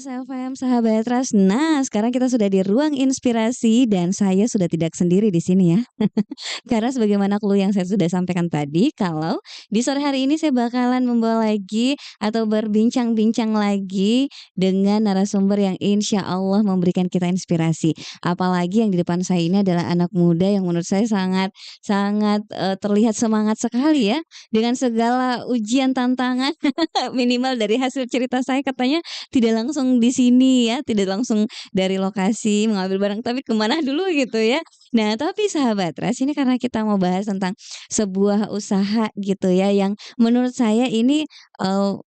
FM Sahabat Ras. Nah, sekarang kita sudah di ruang inspirasi dan saya sudah tidak sendiri di sini ya. Karena sebagaimana clue yang saya sudah sampaikan tadi, kalau di sore hari ini saya bakalan membawa lagi atau berbincang-bincang lagi dengan narasumber yang insya Allah memberikan kita inspirasi. Apalagi yang di depan saya ini adalah anak muda yang menurut saya sangat sangat terlihat semangat sekali ya dengan segala ujian tantangan minimal dari hasil cerita saya katanya tidak langsung di sini ya, tidak langsung dari lokasi mengambil barang, tapi kemana dulu gitu ya. Nah, tapi sahabat Ras, ini karena kita mau bahas tentang sebuah usaha gitu ya, yang menurut saya ini,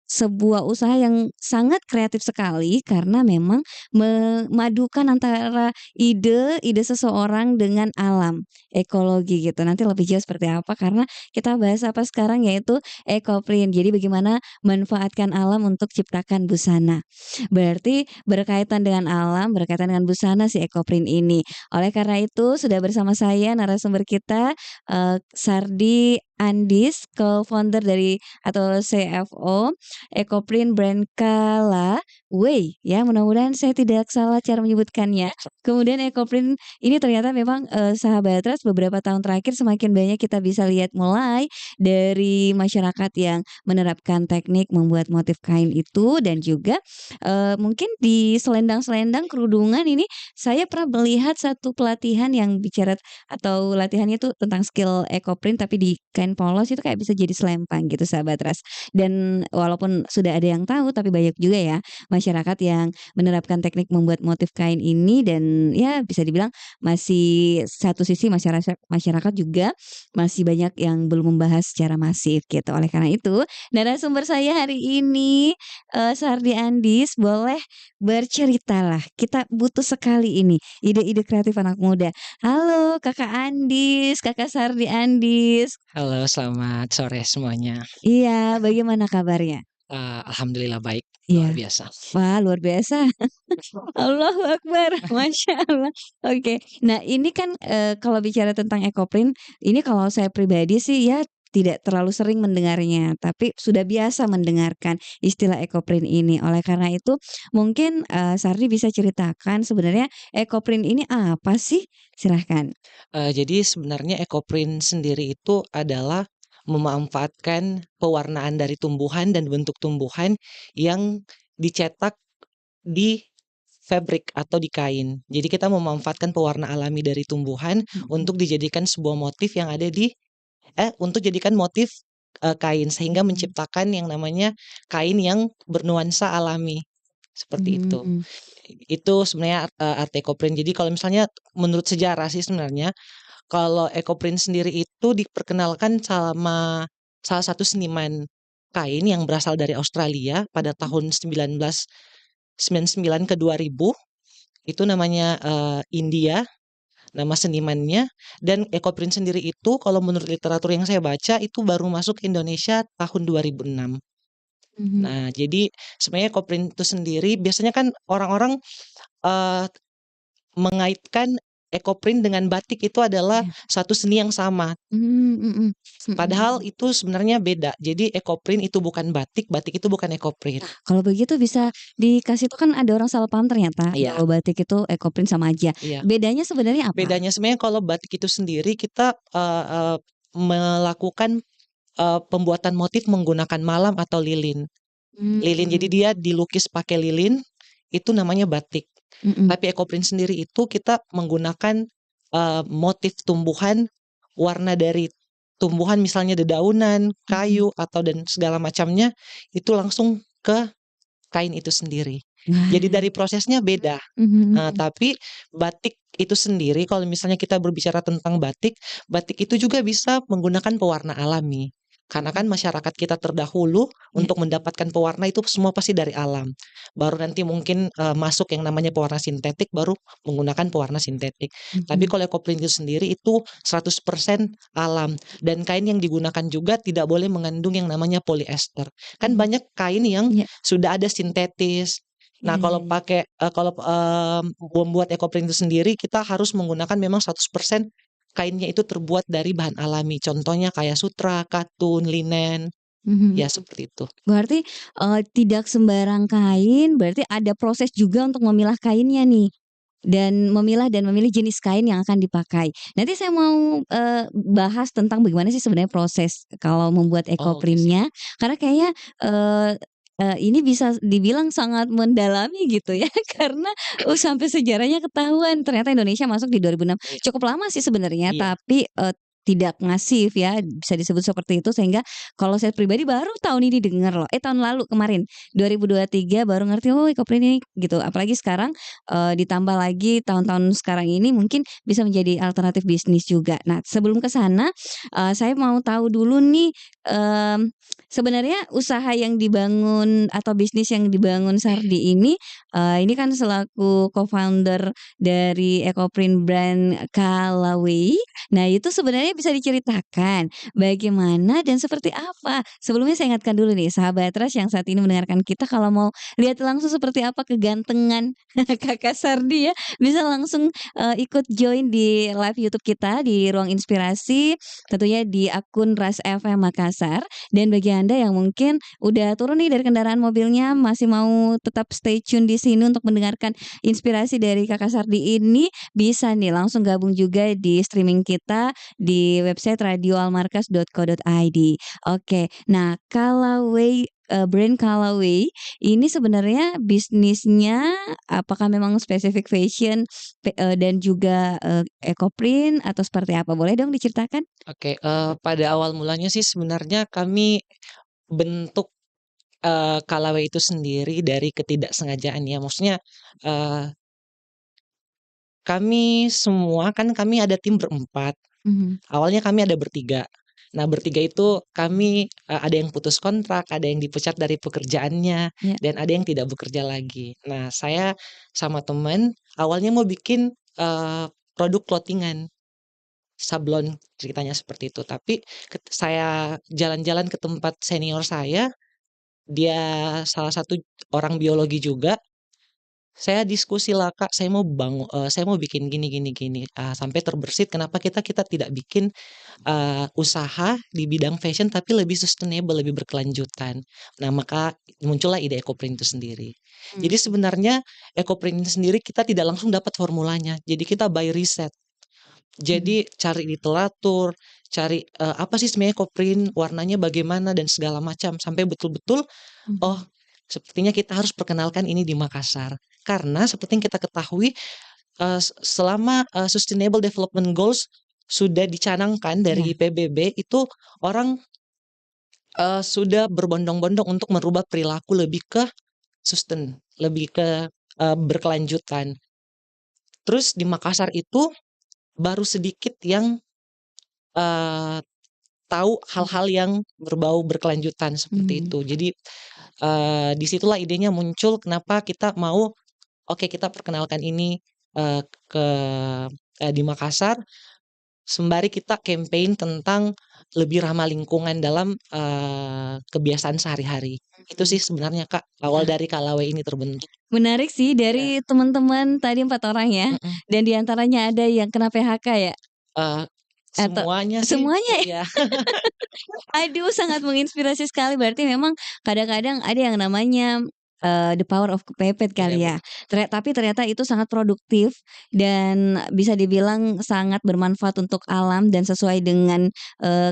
sebuah usaha yang sangat kreatif sekali karena memang memadukan antara ide seseorang dengan alam, ekologi gitu. Nanti lebih jauh seperti apa karena kita bahas apa sekarang yaitu ekoprint. Jadi bagaimana manfaatkan alam untuk ciptakan busana. Berarti berkaitan dengan alam, berkaitan dengan busana si ekoprint ini. Oleh karena itu sudah bersama saya narasumber kita, Sardi Andis, co-founder dari atau CFO Ekoprint Brand Kala Way ya, mudah-mudahan saya tidak salah cara menyebutkannya. Kemudian Ekoprint ini ternyata memang, sahabat Ras beberapa tahun terakhir semakin banyak kita bisa lihat mulai dari masyarakat yang menerapkan teknik membuat motif kain itu dan juga, mungkin di selendang-selendang kerudungan ini saya pernah melihat satu pelatihan yang bicara atau latihannya itu tentang skill ekoprint tapi di kain polos itu kayak bisa jadi selempang gitu sahabat Ras. Dan walaupun sudah ada yang tahu tapi banyak juga ya masyarakat yang menerapkan teknik membuat motif kain ini dan ya bisa dibilang masih satu sisi masyarakat juga masih banyak yang belum membahas secara masif gitu. Oleh karena itu, narasumber saya hari ini, Sardi Andis boleh berceritalah. Kita butuh sekali ini ide-ide kreatif anak muda. Halo Kakak Andis, Kakak Sardi Andis. Halo, selamat sore semuanya. Iya, bagaimana kabarnya? Alhamdulillah baik, luar Iya. biasa. Wah, luar biasa. Allahu Akbar, Masya Allah. Oke. Nah, ini kan, kalau bicara tentang ekoprint, ini kalau saya pribadi sih ya tidak terlalu sering mendengarnya, tapi sudah biasa mendengarkan istilah ekoprint ini. Oleh karena itu mungkin, Sardi bisa ceritakan sebenarnya ekoprint ini apa sih? Silahkan. Jadi sebenarnya ekoprint sendiri itu adalah memanfaatkan pewarnaan dari tumbuhan dan bentuk tumbuhan yang dicetak di fabric atau di kain. Jadi kita memanfaatkan pewarna alami dari tumbuhan Mhm. untuk dijadikan sebuah motif yang ada untuk jadikan motif, kain sehingga Mhm. menciptakan yang namanya kain yang bernuansa alami, seperti itu. Mmm. Itu sebenarnya, art ekoprint. Jadi kalau misalnya menurut sejarah sih sebenarnya, kalau ekoprint sendiri itu diperkenalkan sama salah satu seniman kain yang berasal dari Australia pada Mhm. tahun 1999 ke 2000, itu namanya, India, nama senimannya. Dan ekoprint sendiri itu kalau menurut literatur yang saya baca itu baru masuk ke Indonesia tahun 2006. Mhm. Nah, jadi sebenarnya ekoprint itu sendiri biasanya kan orang-orang, eee mengaitkan ekoprint dengan batik itu adalah Iya. satu seni yang sama, Mmm, mhm. padahal Mhm. itu sebenarnya beda. Jadi ekoprint itu bukan batik, batik itu bukan ekoprint. Nah, kalau begitu bisa dikasih tahu kan ada orang salah paham ternyata Iya, kalau batik itu ekoprint sama aja. iya. Bedanya sebenarnya apa? Bedanya sebenarnya kalau batik itu sendiri kita, melakukan, pembuatan motif menggunakan malam atau lilin. Lilin, jadi Mmm. dia dilukis pakai lilin, itu namanya batik. Mhm. Tapi ekoprint sendiri itu kita menggunakan, motif tumbuhan, warna dari tumbuhan misalnya dedaunan, Mhm. kayu, atau dan segala macamnya, itu langsung ke kain itu sendiri. Jadi Wah. dari prosesnya beda. Mhm, mhm. Tapi batik itu sendiri kalau misalnya kita berbicara tentang batik, batik itu juga bisa menggunakan pewarna alami. Karena kan Mhm. masyarakat kita terdahulu Iya. untuk mendapatkan pewarna itu semua pasti dari alam. Baru nanti mungkin, masuk yang namanya pewarna sintetik, baru menggunakan pewarna sintetik. Tapi Mhm. kalau ekoprint itu sendiri itu 100% alam, dan kain yang digunakan juga tidak boleh mengandung yang namanya polyester. Kan Mhm. banyak kain yang Iya. sudah ada sintetis. Iya Nah, iya iya. kalau, membuat ekoprint itu sendiri kita harus menggunakan memang 100% kainnya itu terbuat dari bahan alami. Contohnya kayak sutra, katun, linen. Mhm. Ya seperti itu. Berarti, tidak sembarang kain, berarti ada proses juga untuk memilah kainnya nih, dan memilah dan memilih jenis kain yang akan dipakai. Nanti saya mau, bahas tentang bagaimana sih sebenarnya proses kalau membuat Oh, oke, siap. ekoprintnya, karena kayaknya, eee ini bisa dibilang sangat mendalami gitu ya, karena, sampai sejarahnya ketahuan, ternyata Indonesia masuk di 2006. Iya, Cukup lama sih sebenarnya, iya. tapi, tidak masif ya, bisa disebut seperti itu, sehingga kalau saya pribadi baru tahun ini dengar loh, tahun lalu kemarin 2023 baru ngerti, oh ekoprint ini gitu. Apalagi sekarang, ditambah lagi tahun-tahun sekarang ini mungkin bisa menjadi alternatif bisnis juga. Nah sebelum ke sana, saya mau tahu dulu nih, sebenarnya usaha yang dibangun atau bisnis yang dibangun Sardi ini kan selaku co-founder dari ekoprint brand Kalaway. Nah itu sebenarnya bisa diceritakan bagaimana dan seperti apa? Sebelumnya saya ingatkan dulu nih sahabat Trust yang saat ini mendengarkan kita kalau mau lihat langsung seperti apa kegantengan Kakak Sardi ya, bisa langsung, ikut join di live YouTube kita di Ruang Inspirasi, tentunya di akun Ras FM Makassar. Dan bagi Anda yang mungkin udah turun nih dari kendaraan mobilnya, masih mau tetap stay tune di sini untuk mendengarkan inspirasi dari Kakak Sardi ini, bisa nih langsung gabung juga di streaming kita di website radioalmarkas.co.id. Oke, nah Kalaway, brand Kalaway ini sebenarnya bisnisnya apakah memang spesifik fashion dan juga, ekoprint atau seperti apa? Boleh dong diceritakan? Oke, pada awal mulanya sih sebenarnya kami bentuk, Kalaway itu sendiri dari ketidaksengajaan ya. Maksudnya, eee, kami semua kan kami ada tim berempat. Mhm, Awalnya kami ada bertiga. Nah, bertiga itu kami, ada yang putus kontrak, ada yang dipecat dari pekerjaannya, ya, dan ada yang tidak bekerja lagi. Nah, saya sama temen awalnya mau bikin, produk clothingan, sablon, ceritanya seperti itu. Tapi saya jalan-jalan ke tempat senior saya, dia salah satu orang biologi juga, saya diskusi lah, "Kak, saya mau bikin gini gini gini," sampai terbersit kenapa kita kita tidak bikin usaha di bidang fashion tapi lebih sustainable, lebih berkelanjutan. Nah, maka muncullah ide EcoPrint itu sendiri. Jadi mhm, sebenarnya EcoPrint ini sendiri kita tidak langsung dapat formulanya, jadi kita by riset. mhm, Jadi cari literatur, cari, apa sih sebenarnya EcoPrint, warnanya bagaimana dan segala macam, sampai betul-betul, oh, mhm, sepertinya kita harus perkenalkan ini di Makassar. Karena seperti yang kita ketahui, selama, Sustainable Development Goals sudah dicanangkan iya, dari PBB itu orang, sudah berbondong-bondong untuk merubah perilaku lebih ke lebih ke, berkelanjutan. Terus di Makassar itu baru sedikit yang, eee, tahu hal-hal yang berbau berkelanjutan seperti mhm. itu. Jadi, di situlah idenya muncul kenapa kita mau, oke kita perkenalkan ini, ke di Makassar. Sembari kita campaign tentang lebih ramah lingkungan dalam, kebiasaan sehari-hari. Itu Mhm. sih sebenarnya Kak, awal Nah, dari Kalaway ini terbentuk. menarik sih Iya, dari teman-teman tadi 4 orang ya, mhm, dan di antaranya ada yang kena PHK ya? eee, Atau semuanya sih semuanya ya? iya, Aduh, sangat menginspirasi sekali. Berarti memang kadang-kadang ada yang namanya, the power of kepepet iya kali ya. betul, Tapi ternyata itu sangat produktif dan bisa dibilang sangat bermanfaat untuk alam dan sesuai dengan,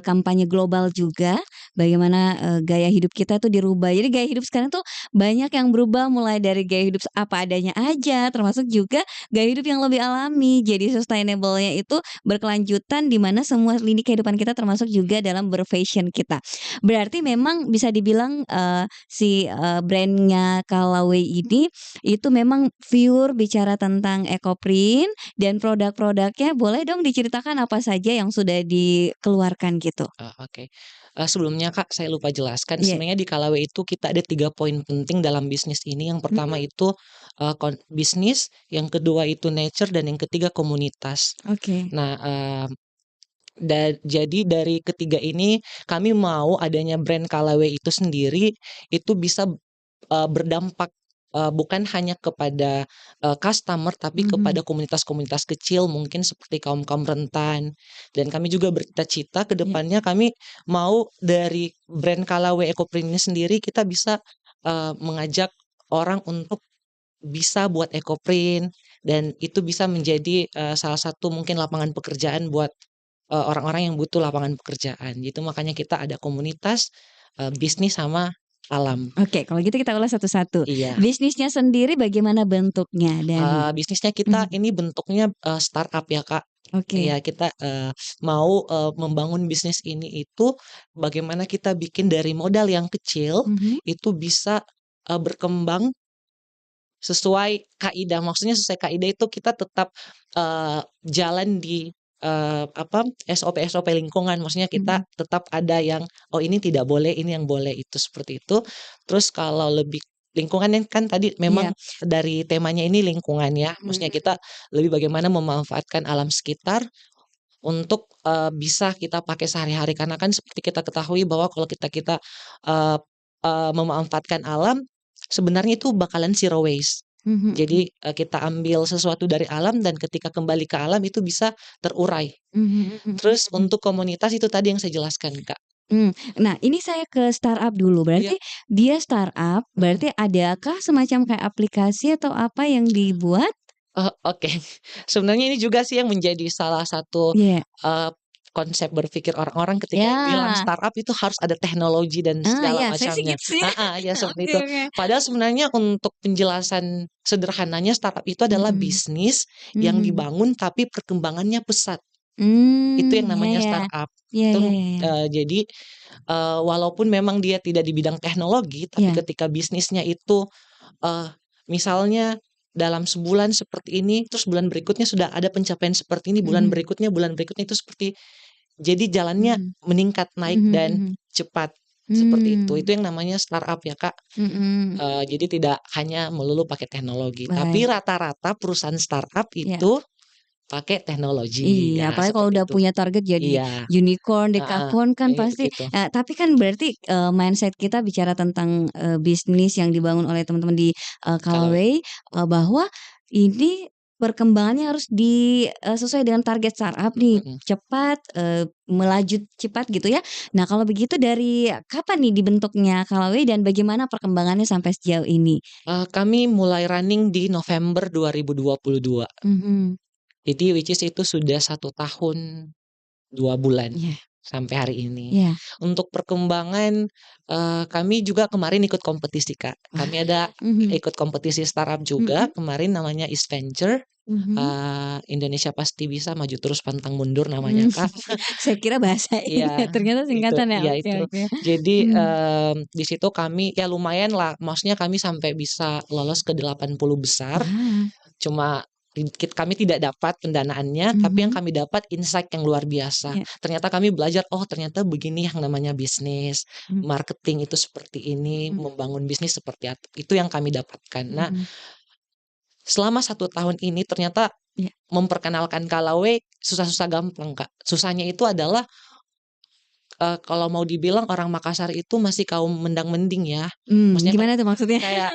kampanye global juga, bagaimana, gaya hidup kita tuh dirubah. Jadi gaya hidup sekarang tuh banyak yang berubah mulai dari gaya hidup apa adanya aja, termasuk juga gaya hidup yang lebih alami. Jadi sustainable-nya itu berkelanjutan di mana semua lini kehidupan kita termasuk juga dalam berfashion kita. Berarti memang bisa dibilang, si, brand-nya Kalaway ini itu memang pure bicara tentang ekoprint dan produk-produknya boleh dong diceritakan apa saja yang sudah dikeluarkan gitu? oke. Sebelumnya Kak, saya lupa jelaskan Iya, sebenarnya di Kalaway itu kita ada 3 poin penting dalam bisnis ini. Yang pertama mhm, itu, bisnis, yang kedua itu nature, dan yang ketiga komunitas. oke, Nah, jadi dari ketiga ini kami mau adanya brand Kalaway itu sendiri, itu bisa, berdampak bukan hanya kepada, customer tapi kepada komunitas-komunitas kecil mungkin seperti kaum-kaum rentan. Dan kami juga bercita-cita ke Iya. depannya kami mau dari brand Kalaway Ecoprint ini sendiri kita bisa, mengajak orang untuk bisa buat Ecoprint dan itu bisa menjadi, salah satu mungkin lapangan pekerjaan buat, orang-orang yang butuh lapangan pekerjaan. Gitu makanya kita ada komunitas, bisnis sama alam. Oke, kalau gitu kita ulas satu-satu. Iya. Bisnisnya sendiri bagaimana bentuknya dan Bisnisnya kita mhm, ini bentuknya, startup ya, Kak. oke. Iya kita, mau, membangun bisnis ini itu bagaimana kita bikin dari modal yang kecil, Mhm, itu bisa, berkembang sesuai kaidah. Maksudnya sesuai kaidah itu kita tetap, jalan di, SOP-SOP lingkungan. Maksudnya kita mhm, tetap ada yang, "Oh ini tidak boleh, ini yang boleh." Itu seperti itu. Terus kalau lebih lingkungan kan tadi iya, memang dari temanya ini lingkungan ya. Maksudnya mhm, kita lebih bagaimana memanfaatkan alam sekitar untuk, bisa kita pakai sehari-hari. Karena kan seperti kita ketahui bahwa kalau kita, eee memanfaatkan alam, sebenarnya itu bakalan zero waste. mhm mhm, Jadi, kita ambil sesuatu dari alam dan ketika kembali ke alam itu bisa terurai. mhm mhm Terus mhm. untuk komunitas itu tadi yang saya jelaskan, Kak. Nah ini saya ke startup dulu, Iya, berarti dia startup, mhm. berarti adakah semacam kayak aplikasi atau apa yang dibuat? Oh, oke. Sebenarnya ini juga sih yang menjadi salah satu, Iya. eee, konsep berpikir orang-orang ketika bilang Ya, startup itu harus ada teknologi dan segala ya saya sih macamnya. gitu sih. Heeh, ya seperti Oke itu. oke. Padahal sebenarnya untuk penjelasan sederhananya startup itu adalah Mhm, bisnis yang mhm. dibangun tapi perkembangannya pesat. Itu yang Ya namanya ya. startup. Ya Itu, ya ya ya. jadi, walaupun memang dia tidak di bidang teknologi, tapi Iya, ketika bisnisnya itu misalnya dalam sebulan seperti ini, terus bulan berikutnya sudah ada pencapaian seperti ini, mhm, bulan berikutnya itu seperti jadi jalannya mhm, meningkat, naik mhm dan mhm. cepat, seperti itu. Mmm, Itu yang namanya startup ya, Kak. mhm, Jadi tidak hanya melulu pakai teknologi, tapi baik, rata-rata perusahaan startup iya. itu pakai teknologi, Iya, ya apalagi kalau seperti udah itu. punya target jadi Iya, unicorn, heeh, dekakorn kan iya pasti begitu. tapi kan berarti, mindset kita bicara tentang, bisnis yang dibangun oleh teman-teman di, Kalau Kalaway, bahwa ini perkembangannya harus sesuai dengan target startup nih, mhm. cepat, melaju cepat gitu ya. Nah kalau begitu dari kapan nih dibentuknya Kalaway dan bagaimana perkembangannya sampai sejauh ini? Kami mulai running di November 2022. Mhm, Jadi which is itu sudah 1 tahun 2 bulan iya sampai hari ini. iya. Untuk perkembangan, kami juga kemarin ikut kompetisi, Kak. Wah, Kami ada mhm ikut kompetisi startup juga mhm kemarin namanya East Venture, mhm. Indonesia Pasti Bisa Maju Terus Pantang Mundur namanya, Mmm, Kak. saya kira bahasa Iya, ini ya, ternyata itu singkatan ya? iya Oke itu. oke. Jadi, Mmm, di situ kami ya lumayanlah, maksudnya kami sampai bisa lolos ke 80 besar. ah, Cuma kami tidak dapat pendanaannya, tapi yang mhm, kami dapat insight yang luar biasa. iya, Ternyata kami belajar, oh ternyata begini yang namanya bisnis, mmm, marketing itu seperti ini, mhm membangun bisnis seperti itu yang kami dapatkan. Nah, mhm, selama 1 tahun ini ternyata iya, memperkenalkan Kalaway susah-susah gampang, Kak. Susahnya itu adalah, kalau mau dibilang orang Makassar itu masih kaum mendang-mending ya. Maksudnya gimana tuh maksudnya? kayak,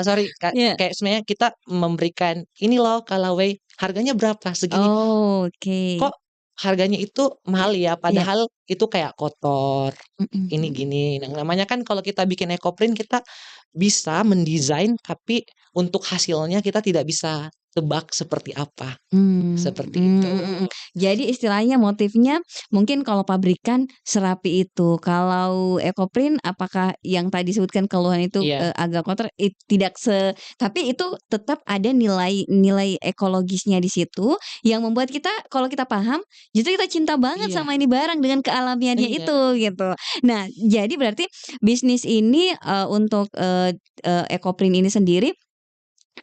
sorry Iya, kayak sebenarnya kita memberikan, "Ini loh Kalaway, harganya berapa? Segini." oke, Kok harganya itu mahal ya? iya, Padahal itu kayak kotor, mhm ini mhm, gini. Nah, namanya kan kalau kita bikin ekoprint kita bisa mendesain, tapi untuk hasilnya kita tidak bisa tebak seperti apa, seperti itu. mhm. Jadi istilahnya motifnya mungkin kalau pabrikan serapi itu, kalau Ekoprint apakah yang tadi disebutkan keluhan itu, Iya, agak kotor tidak tapi itu tetap ada nilai nilai ekologisnya di situ yang membuat kita kalau kita paham, justru kita cinta banget iya, sama ini barang dengan kealamiannya iya, itu gitu. Nah jadi berarti bisnis ini, untuk, Ekoprint ini sendiri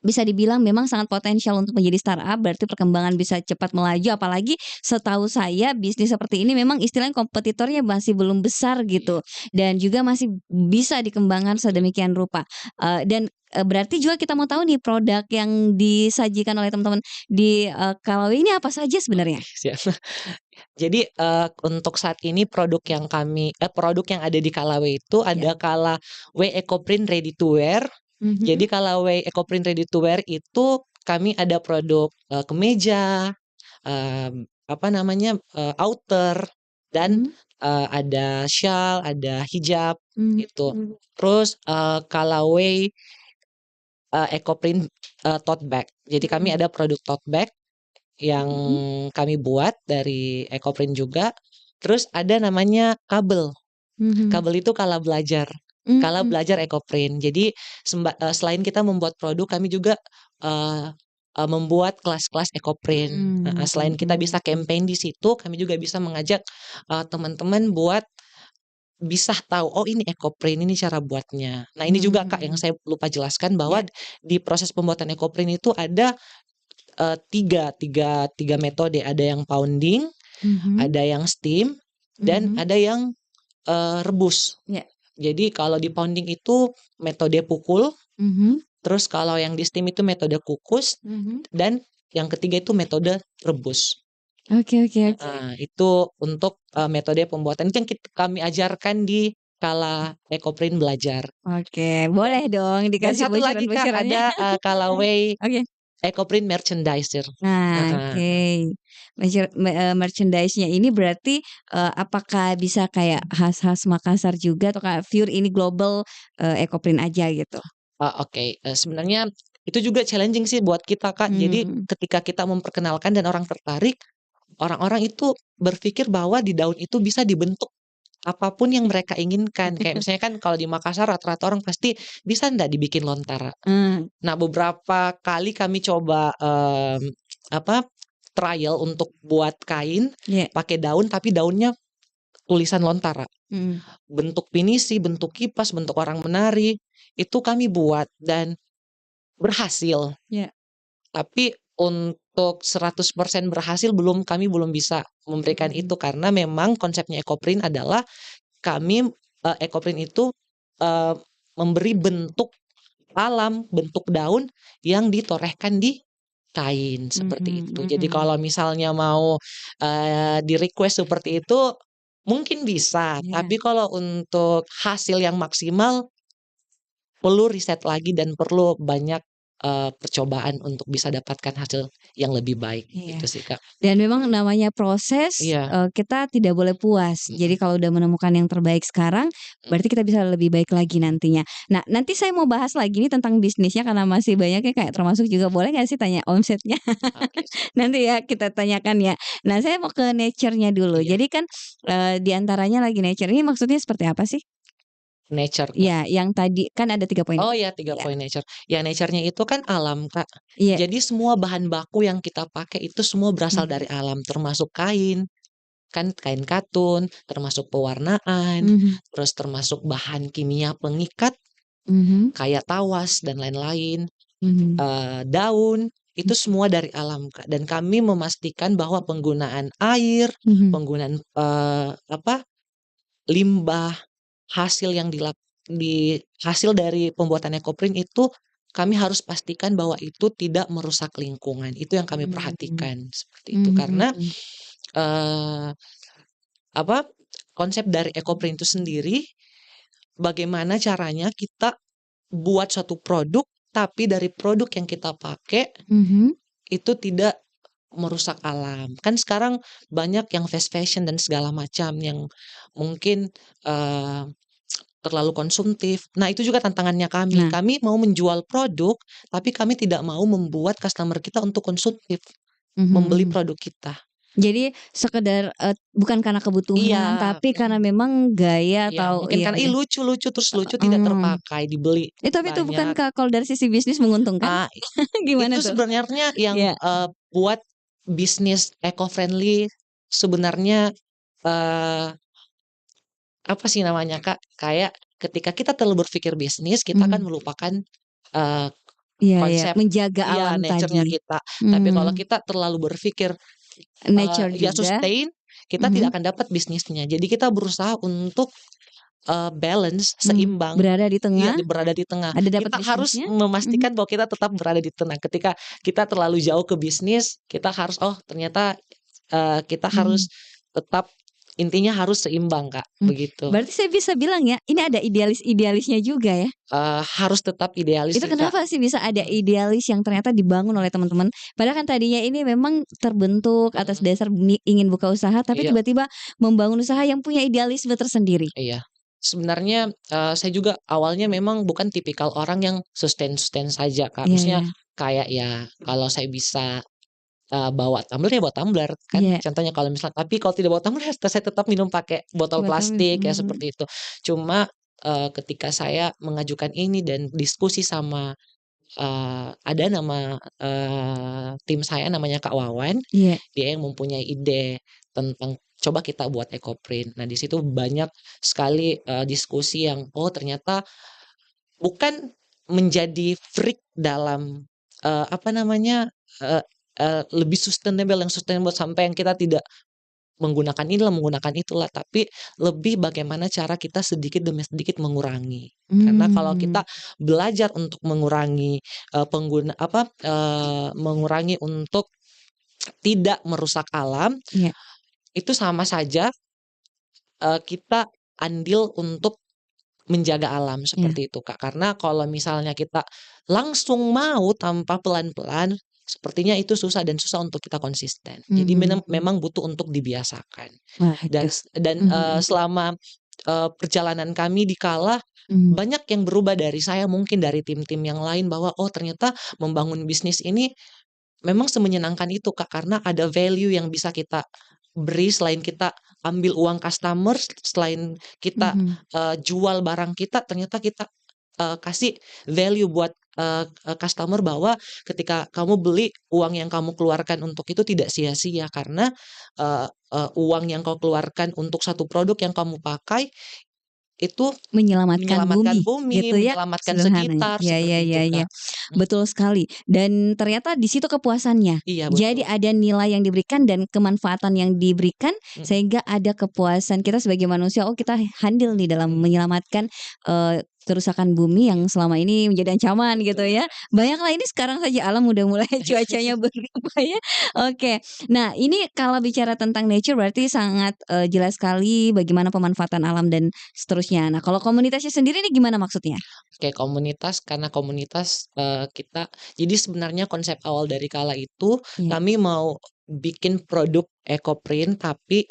bisa dibilang memang sangat potensial untuk menjadi startup, berarti perkembangan bisa cepat melaju, apalagi setahu saya bisnis seperti ini memang istilahnya kompetitornya masih belum besar iya, gitu, dan juga masih bisa dikembangkan betul. sedemikian rupa. Berarti juga kita mau tahu nih produk yang disajikan oleh teman-teman di, Kalaway ini apa saja Oke, sebenarnya? siap. Jadi, untuk saat ini produk yang ada di Kalaway itu Iya, ada Kalaway Ekoprint Ready to Wear, Jadi Mhm. Kalaway Ecoprint Ready to Wear itu kami ada produk, kemeja, apa namanya, outer dan, Mhm. ada syal, ada hijab, gitu. Mmm. Terus, Kalaway, Ecoprint, tote bag. Jadi kami Mhm. ada produk tote bag yang Mhm. kami buat dari Ecoprint juga. Terus ada namanya kabel. Mhm. Kabel itu Kala Belajar. Kala Mmm. Belajar Ecoprint. Jadi selain kita membuat produk, kami juga, eee eee, membuat kelas-kelas Ecoprint. Heeh, selain kita bisa Mhm. campaign di situ, kami juga bisa mengajak, teman-teman buat bisa tahu, "Oh ini Ecoprint, ini cara buatnya." Nah ini juga Kak yang Mmm. saya lupa jelaskan bahwa Ya. di proses pembuatan Ecoprint itu ada, 3 metode. Ada yang pounding, Mhm. ada yang steam, dan Mhm. ada yang, rebus. Ya. Jadi kalau di pounding itu metode pukul, Mhm. terus kalau yang di steam itu metode kukus, Mhm. dan yang ketiga itu metode rebus. Oke oke oke. Itu untuk, metode pembuatan itu yang kami ajarkan di Kala Ecoprint Belajar. Oke, boleh Dan dong dan dikasih satu lagi Kak, bocoran-bocorannya. ada, Kalaway Oke. Ecoprint Merchandiser. Nah, Heeh. oke. Merchandise-nya ini berarti, apakah bisa kayak khas-khas Makassar juga atau kayak pure ini global, Ecoprint aja gitu? Oke, sebenarnya itu juga challenging sih buat kita Kak. Jadi Mmm. ketika kita memperkenalkan dan orang tertarik, orang-orang itu berpikir bahwa di daun itu bisa dibentuk apapun yang mereka inginkan. Kayak misalnya kan kalau di Makassar rata-rata orang pasti, "Bisa ndak dibikin lontara?" Eee. Nah beberapa kali kami coba, apa, trial untuk buat kain Iya. pakai daun, tapi daunnya tulisan lontara. Mhm. Bentuk pinisi, bentuk kipas, bentuk orang menari, itu kami buat dan berhasil. Iya. Tapi untuk 100% berhasil kami belum bisa memberikan Mhm. itu karena memang konsepnya Ecoprint adalah kami, Ecoprint itu, eee, memberi bentuk alam, bentuk daun yang ditorehkan di kain, seperti Mhm itu. Jadi mhm. kalau misalnya mau, di-request seperti itu, mungkin bisa, Iya. tapi kalau untuk hasil yang maksimal perlu riset lagi dan perlu banyak, percobaan untuk bisa dapatkan hasil yang lebih baik, Iya. gitu sih, Kak. Dan memang namanya proses, Iya, kita tidak boleh puas. Jadi mhm, kalau udah menemukan yang terbaik sekarang, mhm, berarti kita bisa lebih baik lagi nantinya. Nah, nanti saya mau bahas lagi nih tentang bisnisnya karena masih banyak ya, kayak termasuk juga boleh nggak sih tanya omsetnya? oke siap. Nanti ya kita tanyakan ya. Nah, saya mau ke nature-nya dulu. Iya, Jadi kan, di antaranya lagi nature ini maksudnya seperti apa sih? nature, Kak. Iya, yang tadi kan ada 3 poin Oh itu. ya, 3 Iya poin nature. Ya nature-nya itu kan alam, Kak. iya. Jadi semua bahan baku yang kita pakai itu semua berasal Mhm dari alam, termasuk kain, kan kain katun, termasuk pewarnaan, mhm terus termasuk bahan kimia pengikat mhm kayak tawas dan lain-lain. mhm Daun, itu mhm semua dari alam, Kak, dan kami memastikan bahwa penggunaan air, mhm penggunaan, apa, limbah, hasil yang hasil dari pembuatan Ecoprint itu kami harus pastikan bahwa itu tidak merusak lingkungan, itu yang kami mhm perhatikan, seperti itu. Karena, mhm eee, apa, konsep dari Ecoprint itu sendiri, bagaimana caranya kita buat suatu produk, tapi dari produk yang kita pakai mhm itu tidak merusak alam. Kan sekarang banyak yang fast fashion dan segala macam yang mungkin, eee, terlalu konsumtif. Nah, itu juga tantangannya kami. Nah, Kami mau menjual produk, tapi kami tidak mau membuat customer kita untuk konsumtif, mhm membeli mhm. produk kita. Jadi sekedar, bukan karena Iya, kebutuhan, tapi karena mhm, memang gaya iya, atau mungkin iya karena, "Ih, iya, lucu terus lucu tidak heeh. terpakai," dibeli Tapi itu bukan banyak. kalau dari sisi bisnis menguntungkan? Ah, Gimana itu tuh? sebenarnya yang, Iya, buat bisnis eco-friendly sebenarnya, eee apa sih namanya, Kak, kayak ketika kita terlalu berpikir bisnis, kita akan mhm, melupakan, eee, iya iya, konsep menjaga iya, alam nature-nya tadi, kita. Tapi kalau mhm, kita terlalu berpikir, nature ya juga, sustain, kita mhm tidak akan dapat bisnisnya. Jadi kita berusaha untuk, balance, mhm, seimbang. berada di Iya, tengah, berada di tengah. ada dapat Kita harus bisnisnya, mhm memastikan bahwa kita tetap berada di tengah. Ketika kita terlalu jauh ke bisnis, kita harus, oh ternyata, kita mhm harus tetap intinya harus seimbang, Kak, Mmm, begitu. berarti saya bisa bilang ya, ini ada idealis-idealisnya juga ya? Harus tetap idealis Itu sih, Kak. kenapa sih bisa ada Mhm, idealis yang ternyata dibangun oleh teman-teman, padahal kan tadinya ini memang terbentuk atas mhm, dasar ingin buka usaha, tapi iya. tiba-tiba membangun usaha yang punya idealisme tersendiri? Iya. Sebenarnya, saya juga awalnya memang bukan tipikal orang yang sustain-sustain saja, Kak. Iya Maksudnya iya. kayak ya kalau saya bisa, bawa tumbler ya bawa tumbler kan Iya, contohnya kalau misal tapi kalau tidak bawa tumbler saya tetap minum pakai botol betul, plastik ya seperti itu. Cuma, ketika saya mengajukan ini dan diskusi sama, ada nama, tim saya namanya Kak Wawan, iya, dia yang mempunyai ide tentang, "Coba kita buat ekoprint." Nah, di situ banyak sekali, diskusi yang, oh ternyata bukan menjadi freak dalam, apa namanya, eee lebih sustainable yang sustainable sampai yang kita tidak menggunakan inilah, menggunakan itulah, tapi lebih bagaimana cara kita sedikit demi sedikit mengurangi. Karena kalau mmm, kita belajar untuk mengurangi, mengurangi untuk tidak merusak alam, iya, itu sama saja, kita andil untuk menjaga alam, iya, seperti itu, Kak. Karena kalau misalnya kita langsung mau tanpa pelan-pelan, sepertinya itu susah dan susah untuk kita konsisten. Jadi mhm, memang butuh untuk dibiasakan. Dan waduh, mhm mhm, selama, perjalanan kami di Kala, mmm, banyak yang berubah dari saya, mungkin dari tim-tim yang lain bahwa, oh ternyata membangun bisnis ini memang semenyenangkan itu, Kak, karena ada value yang bisa kita beri selain kita ambil uang customer, selain kita, mhm, jual barang kita, ternyata kita, kasih value buat, customer bahwa ketika kamu beli, uang yang kamu keluarkan untuk itu tidak sia-sia karena, uang yang kau keluarkan untuk satu produk yang kamu pakai, itu menyelamatkan menyelamatkan bumi, bumi, gitu ya, menyelamatkan sederhananya. sekitar, Ya ya seperti itu, ya ya, Kak. Mhm, betul sekali, dan ternyata di situ kepuasannya. iya Jadi betul, ada nilai yang diberikan dan kemanfaatan yang diberikan, mhm sehingga ada kepuasan kita sebagai manusia, "Oh kita handil nih dalam mhm, menyelamatkan, kerusakan bumi yang selama ini menjadi ancaman," gitu betul. ya. Bayangkanlah ini sekarang saja alam udah mulai cuacanya berubah ya. Oke. Nah ini kalau bicara tentang nature berarti sangat, jelas sekali bagaimana pemanfaatan alam dan seterusnya. Nah, kalau komunitasnya sendiri nih gimana maksudnya? Oke, komunitas karena komunitas, kita jadi sebenarnya konsep awal dari Kala itu, Iya, kami mau bikin produk ekoprint, tapi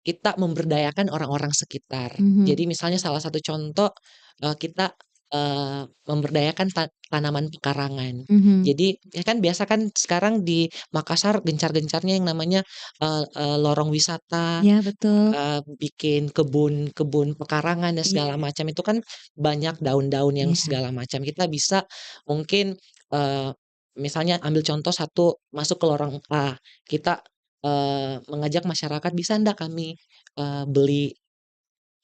kita memberdayakan orang-orang sekitar. mhm, Jadi misalnya salah satu contoh, kita, memberdayakan tanaman pekarangan. mhm, Jadi ya kan biasa kan sekarang di Makassar gencar-gencarnya yang namanya, lorong wisata, iya betul, bikin kebun-kebun pekarangan dan segala iya macam itu kan banyak daun-daun yang iya, segala macam. Kita bisa mungkin, misalnya ambil contoh satu masuk ke lorong A, kita, mengajak masyarakat, "Bisa ndak kami, beli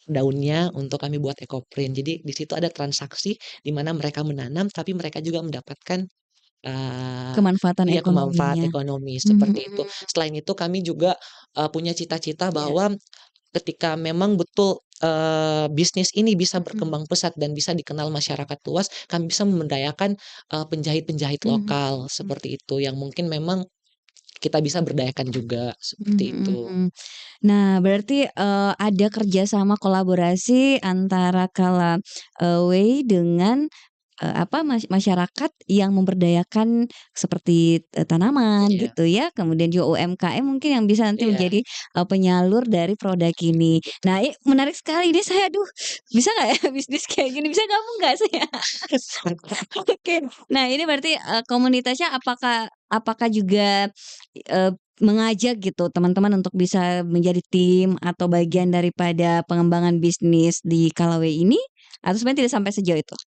daunnya untuk kami buat ekoprint?" Jadi di situ ada transaksi di mana mereka menanam, tapi mereka juga mendapatkan, eee kemanfaatan iya, kemanfaat ekonominya. ekonomi, Mhm seperti itu. mhm, Selain itu kami juga, punya cita-cita iya, bahwa ketika memang betul, bisnis ini bisa mhm berkembang pesat dan bisa dikenal masyarakat luas, kami bisa memberdayakan, penjahit-penjahit mhm lokal, mhm, seperti itu, yang mungkin memang kita bisa berdayakan juga, seperti mhm itu. mhm. Nah, berarti, ada kerjasama kolaborasi antara Way dengan, apa, masyarakat yang memberdayakan seperti, tanaman Iya gitu ya, kemudian juga UMKM mungkin yang bisa nanti iya. menjadi, penyalur dari produk ini. Nah, menarik sekali ini saya aduh, bisa nggak ya bisnis kayak gini, bisa gabung nggak saya? Oke. Nah, ini berarti, komunitasnya apakah apakah juga, mengajak gitu teman-teman untuk bisa menjadi tim atau bagian daripada pengembangan bisnis di Kalaway ini? Atau sebenarnya tidak sampai sejauh itu?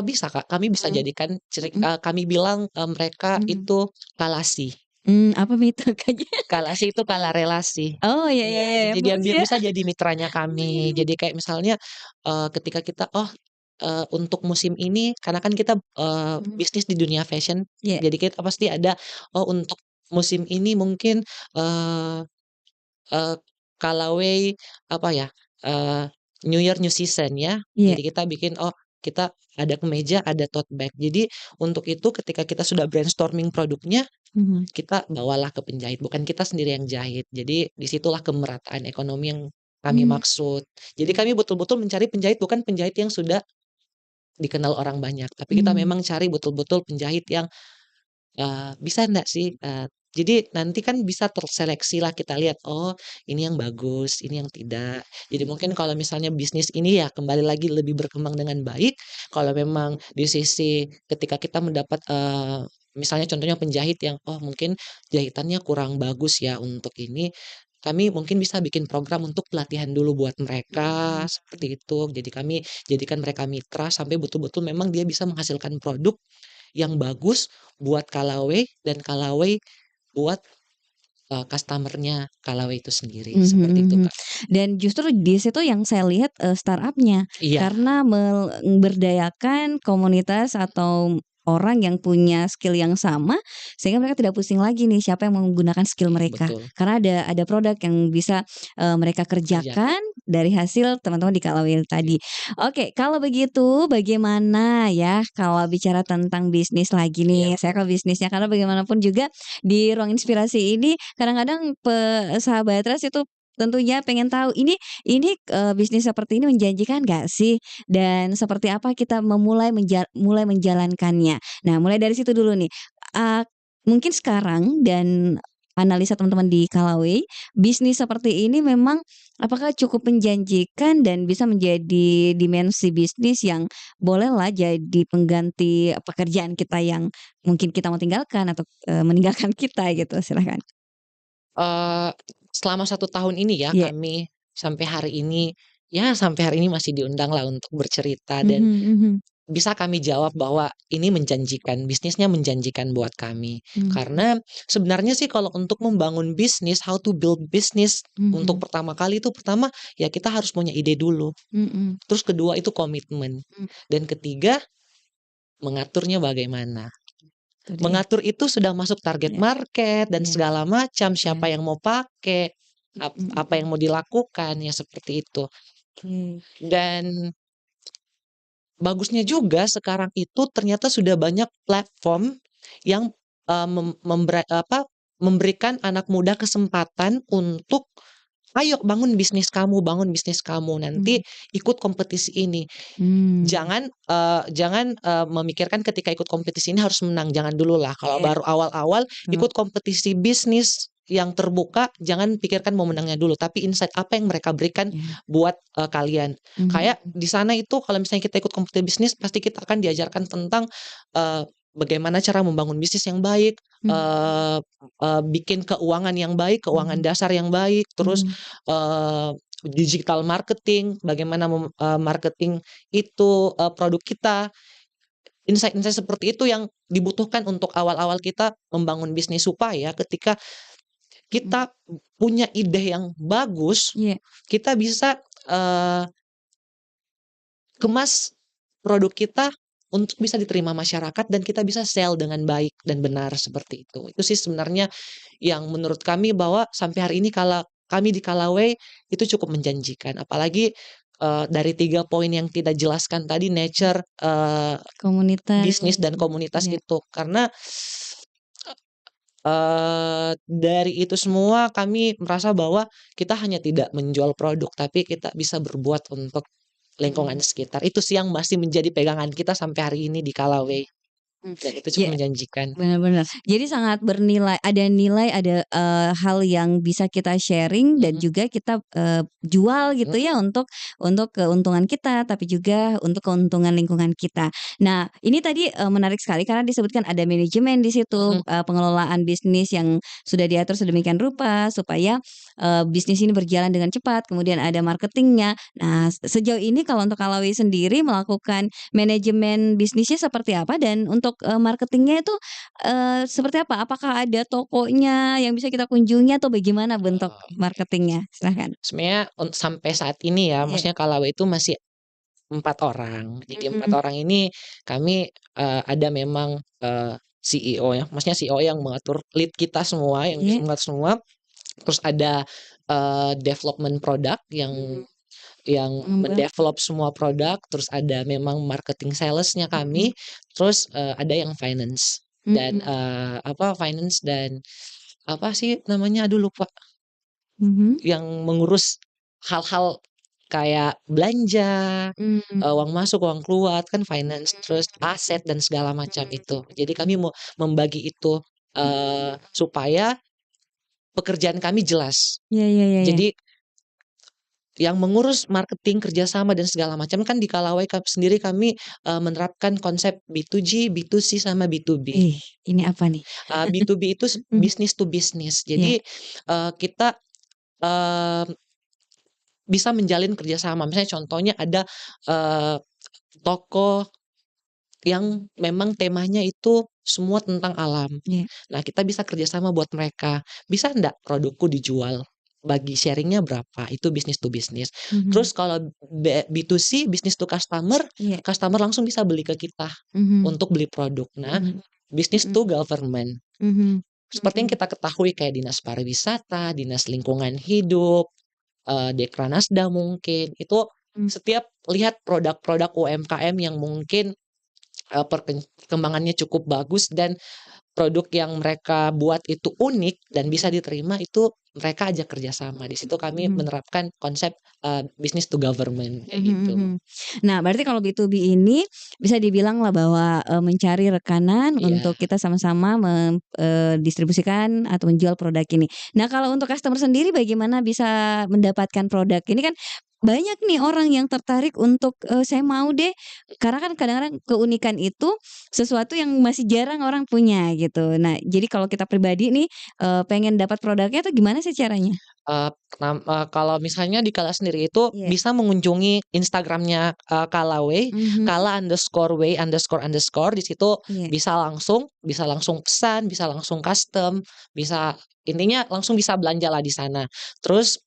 Bisa, Kak, kami bisa Mhm jadikan mhm kami bilang, mereka mhm. itu kalasi. Apa itu Kakaknya? Kalasi itu kala relasi. Oh, ya ya Iya, ya ya, jadi dia bagus ya. bisa jadi mitranya kami. Mhm Jadi kayak misalnya, ketika kita, oh, untuk musim ini karena kan kita, mhm. bisnis di dunia fashion, Iya jadi kita pasti ada, oh untuk musim ini mungkin, eee eee, Kalaway apa ya, eee, New Year New Season ya. iya. Jadi kita bikin, oh kita ada kemeja, ada tote bag. Jadi untuk itu ketika kita sudah brainstorming produknya, Mhm. kita bawalah ke penjahit, bukan kita sendiri yang jahit. Jadi di situlah kemerataan ekonomi yang kami Mmm. maksud. Jadi kami betul-betul mencari penjahit bukan penjahit yang sudah dikenal orang banyak, tapi kita Mmm. memang cari betul-betul penjahit yang bisa enggak sih, jadi nanti kan bisa terseleksi lah kita lihat, oh ini yang bagus, ini yang tidak. Jadi mungkin kalau misalnya bisnis ini ya kembali lagi lebih berkembang dengan baik, kalau memang di sisi ketika kita mendapat, misalnya contohnya penjahit yang, oh mungkin jahitannya kurang bagus ya untuk ini, kami mungkin bisa bikin program untuk pelatihan dulu buat mereka, seperti itu. Jadi kami jadikan mereka mitra sampai betul-betul memang dia bisa menghasilkan produk yang bagus buat Kalaway dan Kalaway buat, customer-nya Kalaway itu sendiri, Mhm seperti itu, mhm. Kak. Dan justru di situ yang saya lihat, startup-nya. Iya, Karena memberdayakan komunitas atau orang yang punya skill yang sama, sehingga mereka tidak pusing lagi nih siapa yang menggunakan skill mereka. betul, Karena ada produk yang bisa, mereka kerjakan. kerjakan dari hasil teman-teman di Kalawil Iya, tadi. Oke, kalau begitu bagaimana ya kalau bicara tentang bisnis lagi iya, nih, saya ke bisnisnya karena bagaimanapun juga di ruang inspirasi ini kadang-kadang sahabat Ras itu tentunya pengen tahu ini bisnis seperti ini menjanjikan nggak sih? Dan seperti apa kita mulai menjalankannya? Nah, mulai dari situ dulu nih, eee, mungkin sekarang dan analisa teman-teman di Kalaway, bisnis seperti ini memang apakah cukup menjanjikan dan bisa menjadi dimensi bisnis yang bolehlah jadi pengganti pekerjaan kita yang mungkin kita mau tinggalkan atau, meninggalkan kita gitu, silahkan. eee, selama 1 tahun ini ya Iya. kami sampai hari ini, ya sampai hari ini masih diundang lah untuk bercerita dan Mhm mhm. bisa kami jawab bahwa ini menjanjikan, bisnisnya menjanjikan buat kami. Mmm. Karena sebenarnya sih kalau untuk membangun bisnis, how to build business untuk Mhm. pertama kali itu pertama ya kita harus punya ide dulu. Mhm. Terus kedua itu komitmen, Mmm. dan ketiga mengaturnya bagaimana. Itu dia. Mengatur itu sudah masuk target Iya market dan iya segala macam, iya. siapa yang mau pakai, Mhm apa yang mhm. mau dilakukan, ya seperti itu. Oke. Dan bagusnya juga sekarang itu ternyata sudah banyak platform yang, memberikan anak muda kesempatan untuk, "Ayo bangun bisnis kamu, nanti Mhm. ikut kompetisi ini." Mmm. Jangan memikirkan ketika ikut kompetisi ini harus menang, jangan dululah. Kalau Iya, baru awal-awal betul. ikut kompetisi bisnis yang terbuka, jangan pikirkan mau menangnya dulu, tapi insight apa yang mereka berikan Iya. buat, kalian. Mhm Kayak di sana itu kalau misalnya kita ikut kompetisi bisnis, pasti kita akan diajarkan tentang, bagaimana cara membangun bisnis yang baik, mhm eee eee, bikin keuangan yang baik, keuangan mhm dasar yang baik, terus, mhm eee, digital marketing, bagaimana marketing itu, produk kita. Insight-insight seperti itu yang dibutuhkan untuk awal-awal kita membangun bisnis supaya ketika mhm. kita punya ide yang bagus, Iya. kita bisa, kemas produk kita untuk bisa diterima masyarakat dan kita bisa sell dengan baik dan benar, seperti itu. Itu sih sebenarnya yang menurut kami bahwa sampai hari ini kami di Kalaway itu cukup menjanjikan. Apalagi, dari 3 poin yang kita jelaskan tadi, nature, Komunitas, bisnis dan komunitas iya. itu. Karena, dari itu semua kami merasa bahwa kita hanya tidak menjual produk, tapi kita bisa berbuat untuk lingkungan Mmm. sekitar. Itu sih yang masih menjadi pegangan kita sampai hari ini di Kalaway, Mmm. dan itu Iya. cukup menjanjikan. Benar benar. Jadi sangat nilai, ada, hal yang bisa kita sharing dan Mhm, juga kita, jual gitu mhm, ya untuk keuntungan kita, tapi juga untuk keuntungan lingkungan kita. Nah, ini tadi, menarik sekali karena disebutkan ada manajemen di situ, mhm. pengelolaan bisnis yang sudah diatur sedemikian rupa supaya, bisnis ini berjalan dengan cepat, kemudian ada marketingnya. Nah, sejauh ini kalau untuk Kalawi sendiri melakukan manajemen bisnisnya seperti apa? Dan untuk, marketingnya itu seperti apa? Apakah ada tokonya yang bisa kita kunjungi atau bagaimana bentuk Oke. marketingnya? Silahkan. Sebenarnya sampai saat ini ya, Iya. maksudnya Kalaway itu masih 4 orang. Jadi 4 Mhm. orang ini kami, ada memang, CEO ya, maksudnya CEO yang mengatur lead kita semua, yang bisa Iya. mengatur semua. Terus ada, development produk yang Mhm. Pengembang. mendevelop semua produk, terus ada memang marketing sales-nya Mhm. kami, terus, ada yang finance. dan, Mhm. finance dan apa sih namanya, aduh lupa, Mhm. yang mengurus hal-hal kayak belanja, Mmm. uang masuk, uang keluar, kan finance, terus aset dan segala macam itu. Jadi kami mau membagi itu, supaya pekerjaan kami jelas. Iya iya iya iya. Jadi yang mengurus marketing, kerjasama dan segala macam kan di Kalaway sendiri kami, menerapkan konsep B2G, B2C, sama B2B. Ih, ini apa nih? B2B itu Mhm. business to business. Iya. Jadi, kita, eee, bisa menjalin kerjasama. Misalnya contohnya ada, eee, toko yang memang temanya itu semua tentang alam. Iya. Nah, kita bisa kerjasama buat mereka, "Bisa ndak produkku dijual? Bagi sharing-nya berapa?" Itu business to business. Mhm. Terus kalau B2C, business to customer, Iya. customer langsung bisa beli ke kita Mhm. untuk beli produk. Nah, Mhm. business Mhm. to government, Mhm. seperti yang Mhm. kita ketahui kayak Dinas Pariwisata, Dinas Lingkungan Hidup, Dekranasda mungkin, itu Mmm. setiap lihat produk-produk UMKM yang mungkin, perkembangannya cukup bagus dan produk yang mereka buat itu unik dan bisa diterima, itu mereka ajak kerjasama. Di situ kami Mhm. menerapkan konsep, business to government kayak Mhm gitu. mhm. Nah, berarti kalau B2B ini bisa dibilang lah bahwa, mencari rekanan Iya. untuk kita sama-sama distribusikan atau menjual produk ini. Nah, kalau untuk customer sendiri bagaimana bisa mendapatkan produk ini kan banyak nih orang yang tertarik untuk, "Saya mau deh." Karena kan kadang-kadang keunikan itu sesuatu yang masih jarang orang punya gitu. Nah, jadi kalau kita pribadi nih, pengen dapat produknya tuh gimana sih caranya? Kalau misalnya di Kala sendiri itu Iya. bisa mengunjungi Instagram-nya, Kalaway, Mhm. Kala_way___. Di situ Iya. bisa langsung pesan, bisa langsung custom, bisa intinya langsung bisa belanjalah di sana. Terus,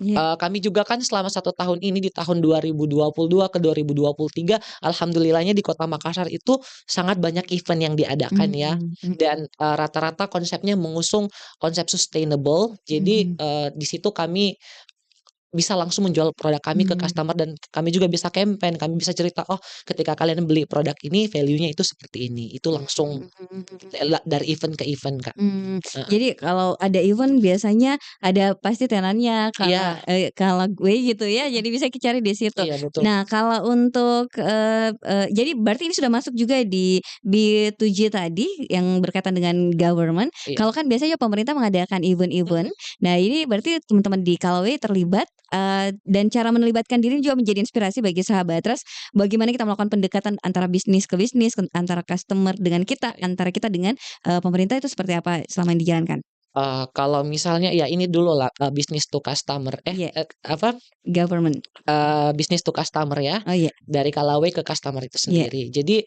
Iya. kami juga kan selama 1 tahun ini di tahun 2022 ke 2023, alhamdulillahnya di Kota Makassar itu sangat banyak event yang diadakan ya, Mmm, mhm. dan, rata-rata konsepnya mengusung konsep sustainable. Jadi, Mhm. di situ kami bisa langsung menjual produk kami ke Mmm. customer dan kami juga bisa campaign, kami bisa cerita, "Oh, ketika kalian beli produk ini value-nya itu seperti ini." Itu langsung Mhm mhm mhm. dari event ke event, Kak. Mmm, Heeh. jadi kalau ada event biasanya ada pasti tenan,nya Iya, Kala gue gitu ya, jadi bisa dicari di situ. iya betul. Nah, kalau untuk, jadi berarti ini sudah masuk juga di B2G tadi yang berkaitan dengan government. Iya. Kalau kan biasanya pemerintah mengadakan event-event. Mhm. Nah, ini berarti teman-teman di Kalaway terlibat, dan cara melibatkan diri juga menjadi inspirasi bagi sahabat. Terus bagaimana kita melakukan pendekatan antara bisnis ke bisnis, antara customer dengan kita, antara kita dengan pemerintah itu seperti apa selama yang dijalankan? Kalau misalnya ya ini dulu lah, business to customer, Iya, apa, government. business to customer ya, Oh iya, dari Kalaway ke customer itu iya. sendiri. Jadi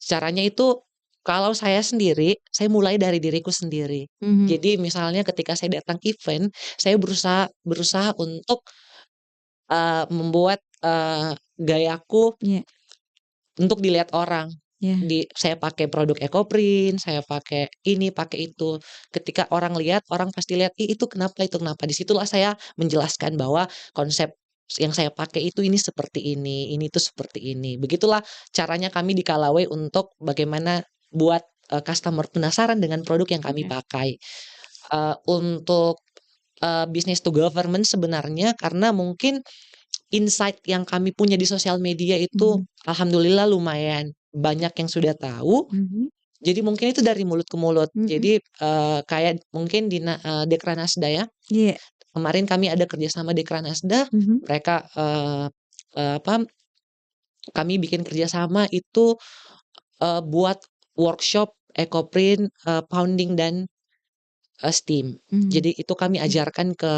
caranya itu kalau saya sendiri, saya mulai dari diriku sendiri. Mhm. Jadi misalnya ketika saya datang event, saya berusaha berusaha untuk, membuat, gayaku Iya untuk dilihat orang. iya. Saya pakai produk Ekoprint, saya pakai ini, pakai itu. Ketika orang lihat, orang pasti lihat, "Ih, itu kenapa itu kenapa?" Di situlah saya menjelaskan bahwa konsep yang saya pakai itu ini seperti ini tuh seperti ini. Begitulah caranya kami di Kalaway untuk bagaimana buat, customer penasaran dengan produk yang kami Iya. pakai. Untuk, business to government sebenarnya karena mungkin insight yang kami punya di sosial media itu Mhm. alhamdulillah lumayan banyak yang sudah tahu, Mhm. jadi mungkin itu dari mulut ke mulut. Mhm. Jadi, kayak mungkin Dekranasda ya, Iya. kemarin kami ada kerjasama Dekranasda, Mhm. mereka, apa, kami bikin kerjasama itu, buat workshop Ekoprint, pounding dan, steam. Mmm. Jadi itu kami Mhm. ajarkan ke,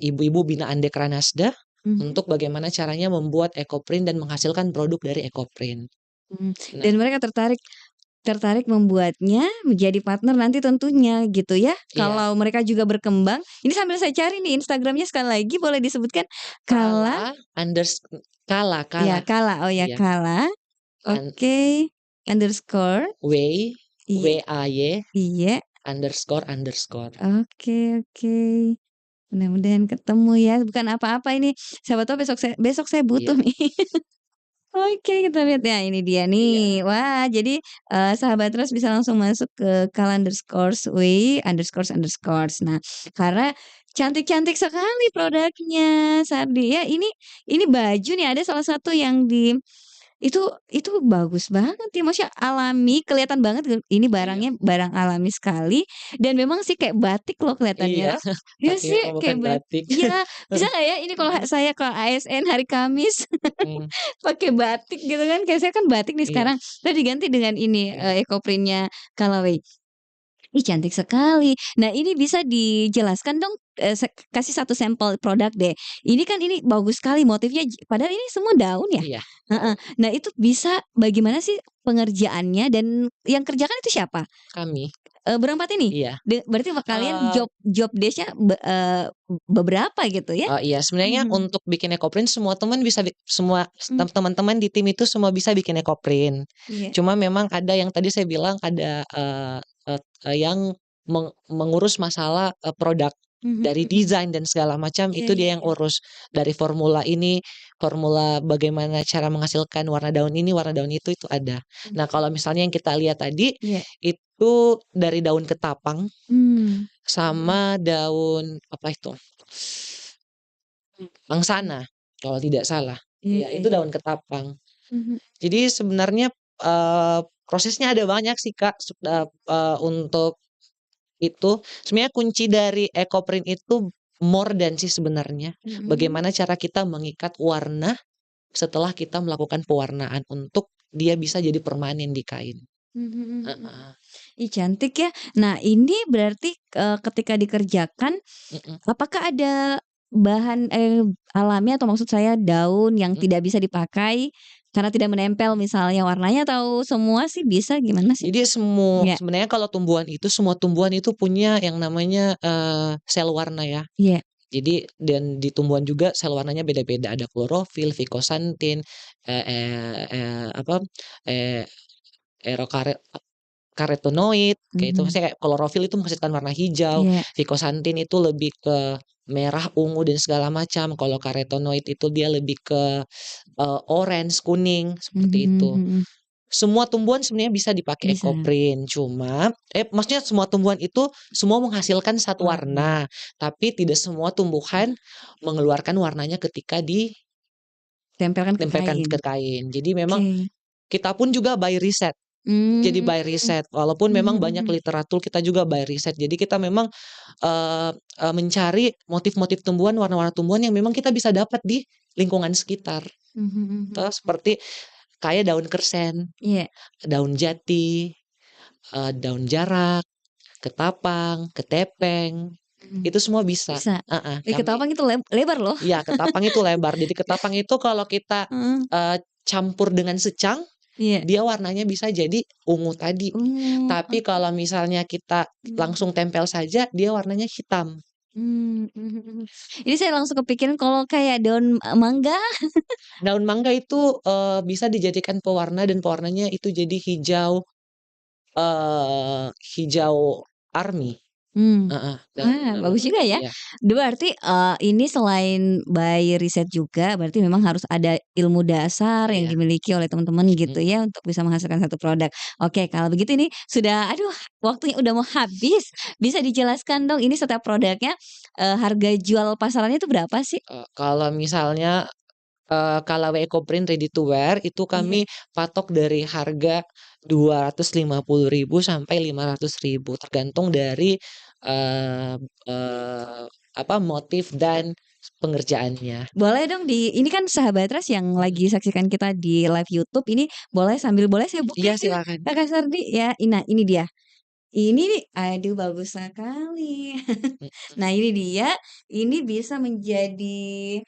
ibu-ibu binaan Dekranasda Mhm. untuk bagaimana caranya membuat Ekoprint dan menghasilkan produk dari Ekoprint. Mhm. Nah, Dan mereka tertarik tertarik membuatnya menjadi partner nanti tentunya gitu ya. iya, Kalau mereka juga berkembang, ini sambil saya cari nih Instagram-nya sekali lagi boleh disebutkan? Kala Kala unders Kala ya Kala, Kala, oh ya iya, Kala, an oke, underscore, iya WAY iya, ___. oke oke. Mudah-mudahan ketemu ya, bukan apa-apa ini, siapa tahu besok saya butuh Iya, nih. Oke, kita lihat ya, ini dia Iya nih. Wah, jadi, sahabat Ras bisa langsung masuk ke @kalanderscoresway___. Nah, karena cantik-cantik sekali produknya, Sardi ya. Ini baju nih, ada salah satu yang di itu bagus banget ya, maksudnya alami, kelihatan banget ini iya barangnya barang alami sekali dan memang sih kayak batik loh iya, kelihatannya. Iya tapi sih, memang bukan kayak batik. iya, bisa nggak ya ini kalau Mhm saya ke ASN hari Kamis mhm, pakai batik gitu kan, kayak saya kan batik nih iya sekarang, terus diganti dengan ini, iya. ekoprintnya Kalaway. Ih, cantik sekali. Nah, ini bisa dijelaskan dong, kasih satu sampel produk deh. Ini kan ini bagus sekali motifnya padahal ini semua daun ya? Iya, Heeh. daun. Nah, itu bisa bagaimana sih pengerjaannya dan yang kerjakan itu siapa? Kami Berempat ini? iya, Berarti kalian eee, job desk-nya beberapa gitu ya? iya sebenarnya Mhm. untuk bikin ekoprint semua teman bisa semua Mmm, teman-teman di tim itu semua bisa bikin ekoprint. iya. Cuma memang ada yang tadi saya bilang ada, yang mengurus masalah, produk. Mhm Dari mhm. desain dan segala macam Iya itu iya dia yang iya. urus. Dari formula ini, formula bagaimana cara menghasilkan warna daun ini, warna daun itu ada. Nah Mhm. kalau misalnya yang kita lihat tadi, Iya. itu dari daun ketapang Mmm. Mhm. sama daun apa itu, Iya. angsana kalau tidak salah. Iya Iya iya itu iya. daun ketapang. Mhm. Jadi sebenarnya, prosesnya ada banyak sih Kak, untuk itu. Sebenarnya kunci dari ekoprint itu more than sih sebenarnya. Mhm. Bagaimana cara kita mengikat warna setelah kita melakukan pewarnaan untuk dia bisa jadi permanen di kain. Mhm mhm mhm. Heeh, Ih, cantik ya. Nah, ini berarti, ketika dikerjakan, mhm apakah ada bahan alami atau maksud saya daun yang mhm. tidak bisa dipakai karena tidak menempel misalnya warnanya atau semua sih bisa, gimana sih? Jadi Iya sebenarnya kalau tumbuhan itu semua tumbuhan itu punya yang namanya, sel warna ya. iya. Jadi dan di tumbuhan juga sel warnanya beda-beda, ada klorofil, fikosantin, eee eee eee, apa, eee, erokare karotenoid, kayak itu Mhm. maksudnya kayak klorofil itu menghasilkan warna hijau, Iya. fikosantin itu lebih ke merah, ungu, dan segala macam. Kalau karotenoid itu dia lebih ke, orange, kuning, seperti Mhm itu. mhm. Semua tumbuhan sebenarnya bisa dipakai Bisa. ekoprint, cuma maksudnya semua tumbuhan itu semua menghasilkan satu Warna. warna, tapi tidak semua tumbuhan mengeluarkan warnanya ketika Tempelkan ke ditempelkan kain. ke kain. Jadi memang Oke. kita pun juga by riset. Jadi Mmm. by riset, walaupun memang Mhm banyak mhm. literatur kita juga by riset. Jadi kita memang, eee eee, mencari motif-motif tumbuhan, warna-warna tumbuhan yang memang kita bisa dapat di lingkungan sekitar. Mhm mhm. Seperti kayak daun kersen, Iya. daun jati, daun jarak, ketapang, ketepeng, Mhm. itu semua bisa. Bisa. Heeh, kami Ketapang itu lebar loh. iya ketapang itu lebar. Jadi ketapang itu kalau kita, Heeh. campur dengan secang, Iya. dia warnanya bisa jadi ungu tadi. Tapi Oke. kalau misalnya kita Mmm. langsung tempel saja, dia warnanya hitam. Mmm, mhm mhm. Ini saya langsung kepikiran kalau kayak daun, mangga. Daun mangga itu, bisa dijadikan pewarna dan pewarnanya itu jadi hijau, hijau army. Mmm. Heeh, Wah, daun bagus juga ya. iya Berarti, ini selain by riset juga berarti memang harus ada ilmu dasar yang iya, dimiliki oleh teman-teman gitu mhm. ya untuk bisa menghasilkan satu produk. Oke, kalau begitu ini sudah aduh waktunya udah mau habis. Bisa dijelaskan dong ini setiap produknya, harga jual pasarannya itu berapa sih? Kalau misalnya, Kalaway Ecoprint ready to wear itu Iya. kami patok dari harga 250.000 sampai 500.000 tergantung dari, eee eee, motif dan pengerjaannya. Boleh dong ini kan sahabat Ras yang Mhm. lagi saksikan kita di live YouTube ini boleh saya Iya buktiin silakan. Kakak Sardi ya. Nah ini dia. Ini nih, aduh bagus sekali. Mhm Nah ini dia, ini bisa menjadi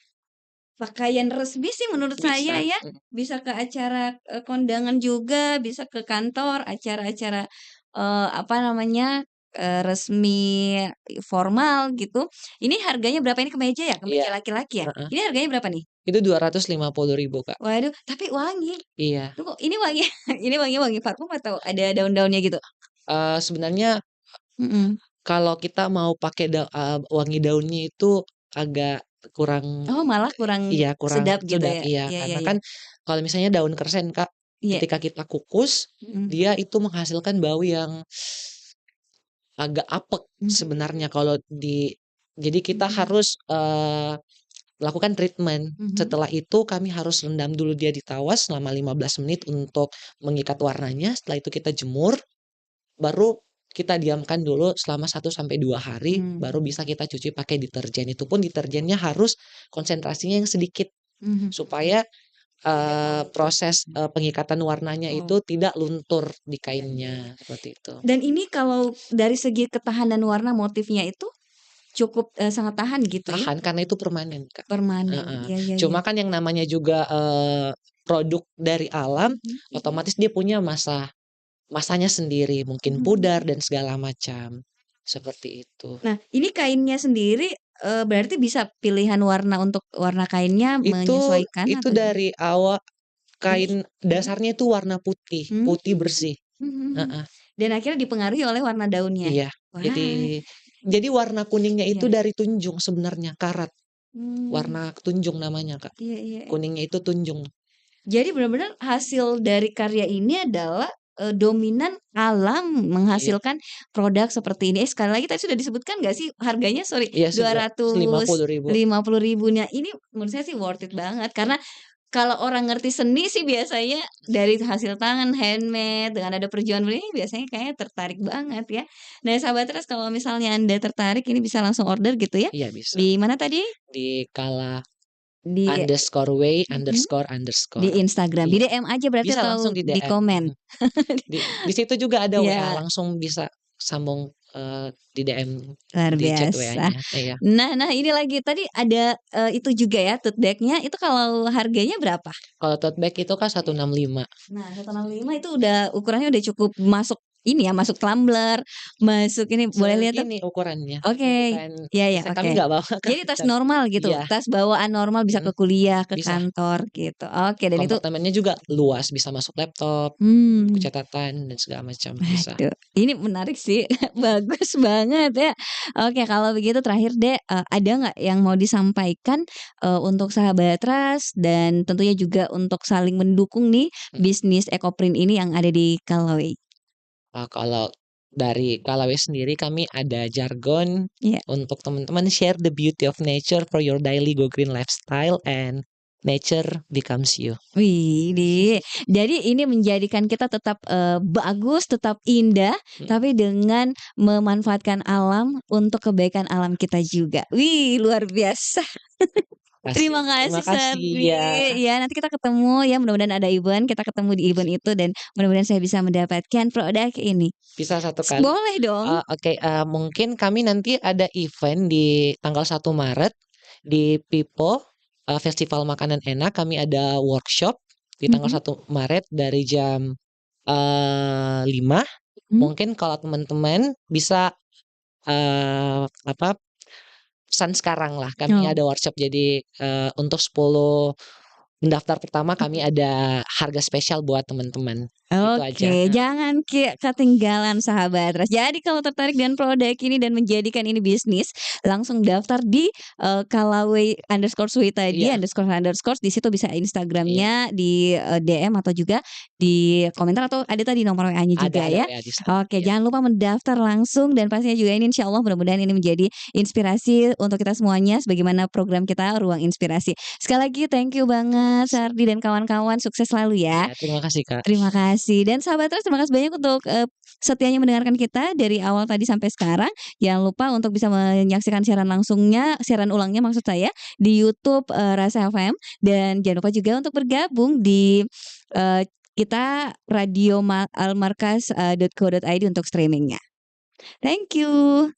pakaian resmi sih menurut saya bisa, ya. mhm, Bisa ke acara, kondangan juga, bisa ke kantor, acara-acara, apa namanya, resmi formal gitu. Ini harganya berapa? Ini kemeja ya? iya, Kemeja laki-laki ya? heeh, Ini harganya berapa nih? itu 250.000 Kak. Waduh, tapi wangi. Iya, Tunggu, ini wangi ini wangi wangi parfum atau ada daun-daunnya gitu? sebenarnya Mhm. kalau kita mau pakai wangi daunnya itu agak kurang Oh, malah kurang iya kurang sedap gitu sedap, ya? iya. Iya iya Karena iya. kan kalau misalnya daun kersen, Kak, Iya. ketika kita kukus, Mhm. dia itu menghasilkan bau yang agak apek Mhm. sebenarnya kalau jadi kita Mhm. harus, lakukan treatment. Mhm. Setelah itu kami harus rendam dulu dia di tawas selama 15 menit untuk mengikat warnanya, setelah itu kita jemur, baru kita diamkan dulu selama 1 sampai 2 hari, baru Mmm. bisa kita cuci pakai deterjen. Itu pun deterjennya harus konsentrasinya yang sedikit, Mhm. supaya, proses, pengikatan warnanya Oh. itu tidak luntur di Iya iya iya. kainnya, seperti itu. Dan ini kalau dari segi ketahanan warna motifnya itu cukup, sangat tahan gitu ya? Tahan, karena itu permanen, Kak. Permanen, Heeh. iya iya iya. Cuma kan yang namanya juga, produk dari alam, Mhm mhm. otomatis dia punya masanya sendiri, mungkin Mhm pudar mhm. dan segala macam, seperti itu. Nah, ini kainnya sendiri, berarti bisa pilihan warna untuk warna kainnya menyesuaikan Itu atau gimana? dari awal Ini kain mhm, dasarnya itu warna putih, mmm, putih bersih, mhm mhm. heeh, Dan akhirnya dipengaruhi oleh warna daunnya? iya. Wah, Jadi warna kuningnya itu iya. dari tunjung sebenarnya, karat, Mmm, warna tunjung namanya, Kak. iya iya iya. Kuningnya itu tunjung. Jadi benar-benar hasil dari karya ini adalah, dominan alam Iya menghasilkan produk seperti ini. Sekali lagi tadi sudah disebutkan nggak sih harganya? Sorry, iya dua sudah, ratus 50.000. lima puluh ribu. Nah, ini menurut saya sih worth it banget karena kalau orang ngerti seni sih biasanya dari hasil tangan, handmade, dengan ada perjuangan beli, biasanya kayaknya tertarik banget ya. Nah, sahabat Trust kalau misalnya Anda tertarik ini bisa langsung order gitu ya? Iya bisa. Di mana tadi? Di Di _way mhm, di __. Instagram, di Iya, DM aja berarti bisa atau langsung di di DM, komen? mhm. Di situ juga ada WA, Iya. langsung bisa sambung, di DM, Luar di chat biasa. WA-nya, iya. Nah nah ini lagi tadi ada, itu juga ya tote bag-nya itu kalau harganya berapa? Kalau tote bag itu kan 165. Nah 165 itu udah ukurannya udah cukup masuk ini ya, masuk tumbler, masuk ini boleh lihat tuh? Segini ukurannya, Oke, bukan iya iya, biasanya kami oke. nggak bawa Kak, Jadi tas normal gitu, iya, tas bawaan normal bisa mhm, ke kuliah, ke bisa. kantor gitu. Oke dan itu Kompartemennya juga luas, bisa masuk laptop, buku mmm. catatan, dan segala macam, bisa. Waduh, ini menarik sih, bagus banget ya. Oke, kalau begitu terakhir deh, ada nggak yang mau disampaikan, untuk sahabat Trust dan tentunya juga untuk saling mendukung nih Mhm. bisnis Ekoprint ini yang ada di Kalaway? Kalau dari Kalaway sendiri kami ada jargon Iya. untuk teman-teman, "Share the beauty of nature for your daily go green lifestyle and nature becomes you." Widih, jadi ini menjadikan kita tetap, bagus, tetap indah, Mhm, tapi dengan memanfaatkan alam untuk kebaikan alam kita juga. Wih, luar biasa. Terima terima kasih kasih, Sardi, ya. ya nanti kita ketemu ya mudah-mudahan ada event, kita ketemu di event itu dan mudah-mudahan saya bisa mendapatkan produk ini. Bisa satu kali. Boleh dong? Oke, mungkin kami nanti ada event di tanggal 1 Maret di Pipo, Festival Makanan Enak, kami ada workshop di tanggal Mhm, 1 Maret dari jam, 5. mhm. Mungkin kalau teman-teman bisa, apa, pesan sekarang lah, kami Oh, ada workshop. Jadi, untuk 10 pendaftar pertama kami mhm. ada harga spesial buat teman-teman, itu aja, Oke, jangan ketinggalan sahabat Trust. Jadi kalau tertarik dengan produk ini dan menjadikan ini bisnis, langsung daftar di, _way_sweet tadi, iya __, di situ bisa iya, Instagram-nya, di, DM atau juga di komentar atau ada tadi nomor WA-nya juga ada ya. WA di sana, Oke, iya. jangan lupa mendaftar langsung dan pastinya juga ini insyaallah mudah-mudahan ini menjadi inspirasi untuk kita semuanya sebagaimana program kita Ruang Inspirasi. Sekali lagi thank you banget Sardi dan kawan-kawan, sukses selalu ya. Iya, terima kasih, Kak. Terima kasih dan sahabat Trust terima kasih banyak untuk, setianya mendengarkan kita dari awal tadi sampai sekarang. Jangan lupa untuk bisa menyaksikan siaran ulangnya maksud saya di YouTube, Rasa FM dan jangan lupa juga untuk bergabung di, kita radio almarkas, .co.id untuk streaming-nya. Thank you.